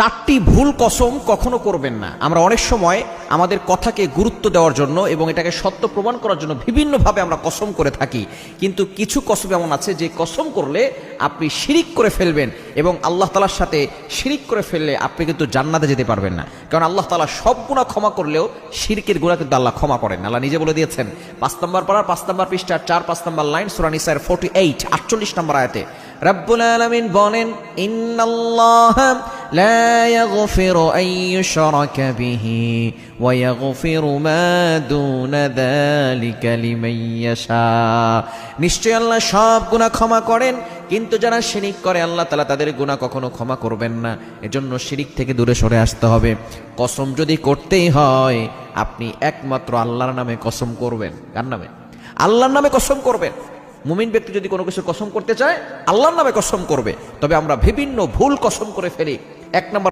চারটি ভুল কসম কখনো করবেন না। আমরা অনেক সময় আমাদের কথাকে গুরুত্ব দেওয়ার জন্য এবং এটাকে সত্য প্রমাণ করার জন্য বিভিন্নভাবে আমরা কসম করে থাকি, কিন্তু কিছু কসম এমন আছে যে কসম করলে আপনি শিরিক করে ফেলবেন এবং আল্লাহ তাআলার সাথে শিরিক করে ফেললে আপনি কিন্তু জান্নাতে যেতে পারবেন না। কারণ আল্লাহ তাআলা সব গুনাহ ক্ষমা করলেও শিরকের গুনাহ কিন্তু আল্লাহ ক্ষমা করেন না। আল্লাহ নিজে বলে দিয়েছেন 5 নম্বর পারা 5 নম্বর পৃষ্ঠা 4-5 নম্বর লাইন সূরা নিসার 48 নম্বর আয়াতে রব্বুল আলামিন বলেন, ইন্নাল্লাহা লা ইয়াগফিরু আন ইউশরাকা বিহি ওয়া ইয়াগফিরু মা দুনা যালিকা লিমান ইয়াশা। নিশ্চয় আল্লাহ সব গুনাহ ক্ষমা করেন, কিন্তু যারা শিরিক করে আল্লাহ তাআলা তাদের গুনাহ কখনো ক্ষমা করবেন না। এজন্য শিরিক থেকে দূরে সরে আসতে হবে। কসম যদি করতেই হয় আপনি একমাত্র আল্লাহর নামে কসম করবেন। কার নামে? আল্লাহর নামে কসম করবেন। মুমিন ব্যক্তি যদি কোনো কিছু কসম করতে চায় আল্লাহর নামে কসম করবে। তবে আমরা বিভিন্ন ভুল কসম করে ফেলি। 1 নম্বর